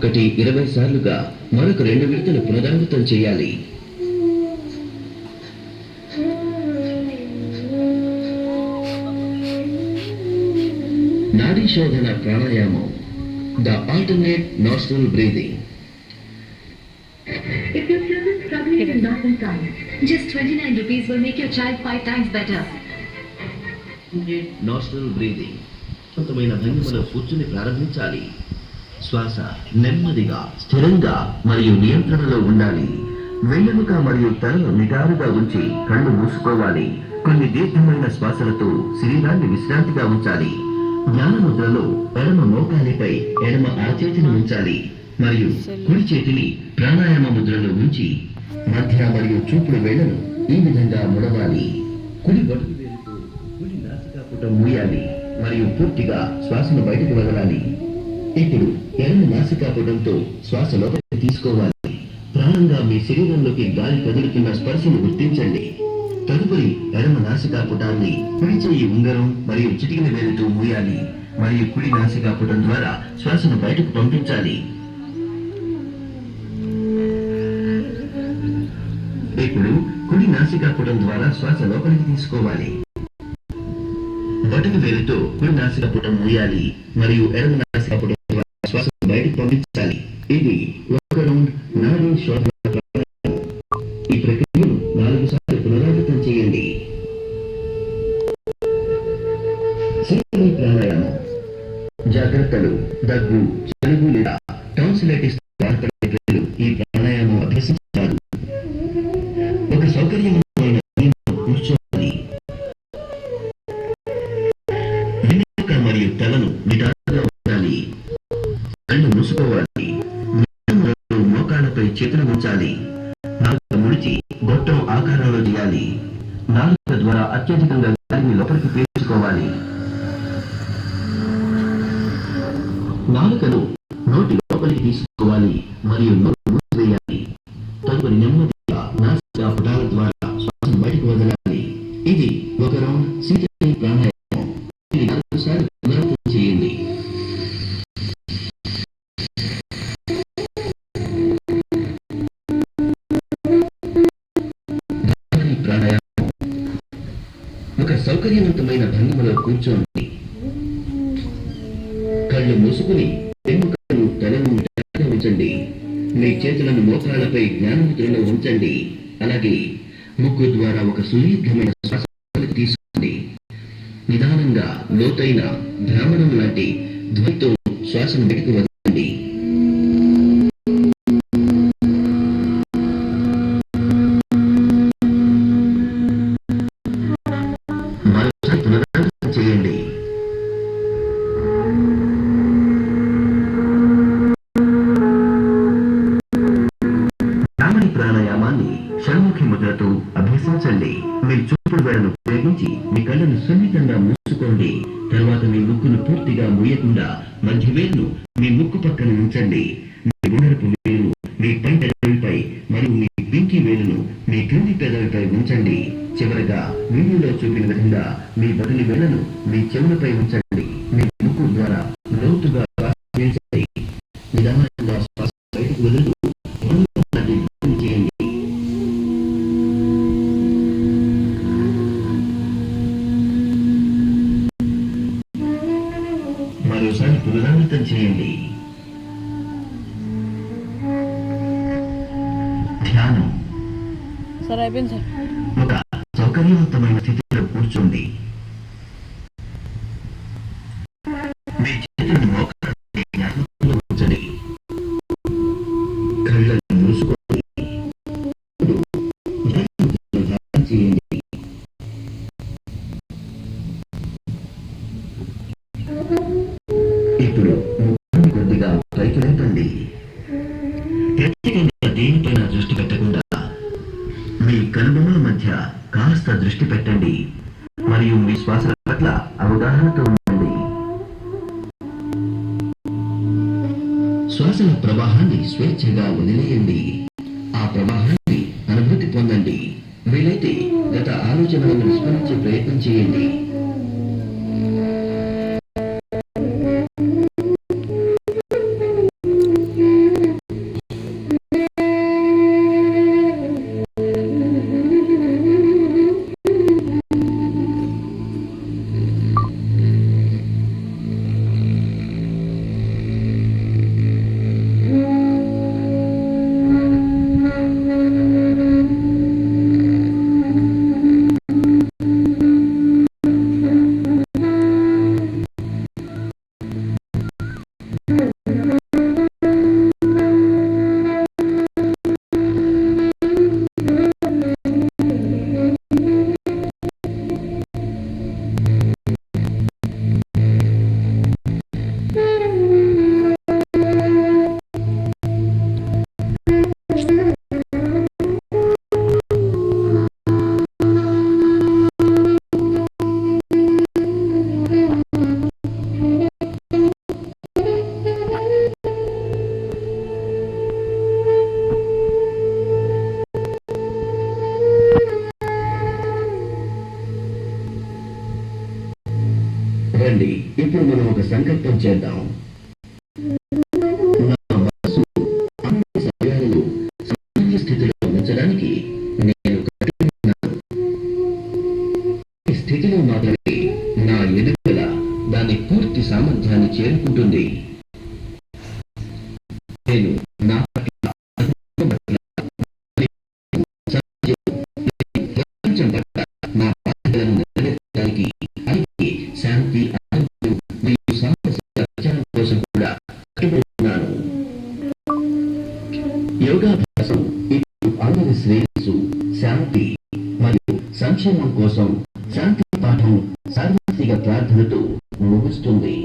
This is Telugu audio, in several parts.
ఒకటి 20 సార్లుగా మరొక 2 విడతలు పునరావృతం చేయాలి. నాడీ శోధన ప్రాణాయామం, the alternate nostril breathing. If your children struggling with math and science, just 29 rupees will make your child 5 times better. nostril breathing. కొంతమైన భంగిమలో కూర్చుని ప్రారంభించాలి. శ్వాస నెమ్మదిగా, స్థిరంగా మరియు నియంత్రణలో ఉండాలి. వెన్నెముక మరియు తలను నిటారుగా ఉంచి కళ్ళు మూసుకోవాలి. కొన్ని దీర్ఘమైన శ్వాసలతో శరీరాన్ని విశ్రాంతిగా ఉంచాలి. జ్ఞానముద్రలో ఎడమ మోకాలిపై ఎడమ అరచేతిని ఉంచాలి మరియు కుడి చేతిని ప్రాణాయామ ముద్రలో ఉంచి మధ్య మరియు చూపుడు వేళ్లను ఈ విధంగా ముడవాలి. కుడి బొటకు వేలుతో కుడి నాసికాపుటం మూయాలి మరియు పూర్తిగా శ్వాసను బయటకు వదలాలి. ఇప్పుడు ఎడమ నాసికాపుటంతో శ్వాస లోపలికి తీసుకోవాలి. ప్రాణంగా మీ శరీరంలోకి గాలి కదులుతున్న స్పర్శను గుర్తించండి. తదుపరి ఎడమ నాసికాపుటాన్ని కుడి చెయ్యి ఉంగరం మరియు చిటికిన వేలుతో మూయాలి మరియు కుడి నాసికాపుటం ద్వారా శ్వాసను బయటకు పంపించాలి. ఇప్పుడు కుడి నాసికాపుటం ద్వారా శ్వాస లోపలికి తీసుకోవాలి. బొటన వేలుతో కుడి నాసికాపుటం మూయాలి మరియు ఎడమ నాసికాపుటం ద్వారా శ్వాసను బయటకు పంపించాలి. ఇది ఒక రౌండ్ నాడీ శోధన ప్రాణాయామం. ఈ ప్రక్రియను 4 సార్లు పునరావృతం చేయండి. శీతలి ప్రాణాయామం. జాగ్రత్తలు, దగ్గు, జలుబు లేదా టాన్సిలైటిస్ బాధపడే ప్రజలు ఈ ప్రాణాయామం అభ్యసించారు. ఒక సౌకర్యవంతమైన కూర్చోవాలి. వెన్నెముక మరియు తలను నిటారుగా ఉంచాలి. కళ్ళు మూసుకోవాలి. మోకాళ్ళపై చేతులు ఉంచాలి. నాలుక ముడిచి గొట్టం ఆకారంలో చేయాలి. నాలుక ద్వారా అత్యధికంగా గాలిని లోపలికి పీల్చుకోవాలి. నాలుకను నోటి లోపలికి తీసుకోవాలి మరియు నోరు మూసివేయాలి. తదుపరి నెమ్మదిగా నాసికాపుటాల ద్వారా శ్వాసను బయటకు వదలాలి. ఇది ఒక రౌండ్ శీతలి ప్రాణాయామం. ఇది 4 సార్లు పునరావృతం చేయండి. ప్రాణాయామం. ఒక సౌకర్యవంతమైన భంగిమలో కూర్చోండి. కళ్ళు మూసుకుని వెన్నెముకను తలను నిటారుగా ఉంచండి. మీ చేతులను మోకాళ్ళపై జ్ఞానముద్రలో ఉంచండి. అలాగే ముక్కు ద్వారా ఒక సుదీర్ఘమైన శ్వాస తీసుకోండి. నిదానంగా లోతైన భ్రామణం లాంటి ధ్వనితో శ్వాసను బయటకు వదలండి. మరోసారి పునరావృతం చేయండి. ప్రాణాయామాన్ని షణ్ముఖి ముద్రతో అభ్యసించండి. మీ చూపుడు వేళ్లను ఉపయోగించి మీ కళ్ళను సున్నితంగా మూసుకోండి. తర్వాత మీ ముక్కును పూర్తిగా మూయకుండా మధ్య వేలును మీ ముక్కు పక్కన ఉంచండి. మీ ఉంగరపు వేలును మీ పై పెదవిపై మరియు మీ పింకీ వేలును మీ క్రింది పెదవిపై ఉంచండి. చివరగా వీడియోలో చూపిన విధంగా మీ బదిలీ వేళ్లను మీ చెవులపై ఉంచండి. మీ ముక్కు ద్వారా లోతుగా శ్వాస పీల్చండి. నిదానంగా శ్వాస బయటకు వదులుతూ చేయండి. మరోసారి పునరావృతం చేయండి. ధ్యానం. సార్ అయిపోయింది సార్. ఒక సౌకర్యవంతమైన స్థితిలో కూర్చోండి. మీ చేతులను మోకాళ్ళపై జ్ఞాపకంలో ఉంచండి. కళ్ళను మూసుకొని ధ్యానం చేయండి. ఇప్పుడు ముఖాన్ని కొద్దిగా పైకి లేపండి. ప్రత్యేకంగా దేనిపైన దృష్టి పెట్టకుండా మీ కనుబొమ్మల మధ్య కాస్త దృష్టి పెట్టండి మరియు మీ శ్వాసల పట్ల అవగాహనతో ఉండండి. శ్వాసల ప్రవాహాన్ని స్వేచ్ఛగా వదిలేయండి. ఆ ప్రవాహాన్ని అనుభూతి పొందండి. వీలైతే గత ఆలోచనలను విస్మరించే ప్రయత్నం చేయండి. రండి, ఇప్పుడు మనం ఒక సంకల్పం చేద్దాం. నా మనసు అన్ని సమయాలలో సామాన్య స్థితిలో ఉంచడానికి నేను కట్టుకున్నాను. ఈ స్థితిలో మాత్రమే నా ఎదుగుదల దాని పూర్తి సామర్థ్యాన్ని చేరుకుంటుంది. నేను నా పట్ల, కుటుంబం పట్ల, ప్రపంచం పట్ల నా బాధ్యతలను నెరవేర్చడానికి అలాగే శాంతి, ఆరోగ్యం మరియు సామరస్య ప్రచారం కోసం కూడా కట్టుబడుతున్నాను. యోగాభ్యాసం ఇప్పుడు అందరి శ్రేయస్సు, శాంతి మరియు సంక్షేమం కోసం శాంతి పాఠం సార్వత్రిక ప్రార్థనతో ముగుస్తుంది.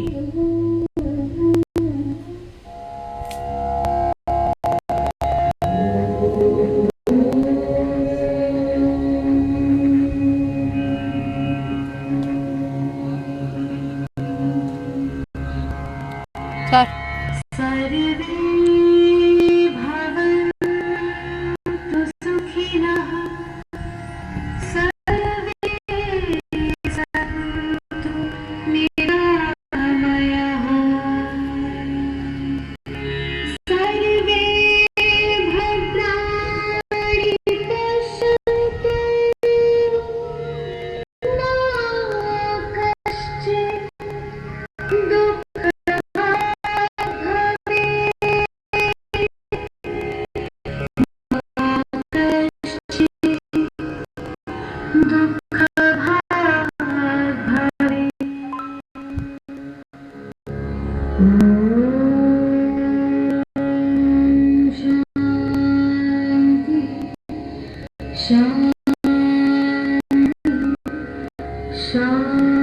సార్ सर्वे भवन्तु सुखिनः सर्वे सन्तु निरामयाः सर्वे भद्राणि पश्यन्तु मा कश्चित् शांति शांति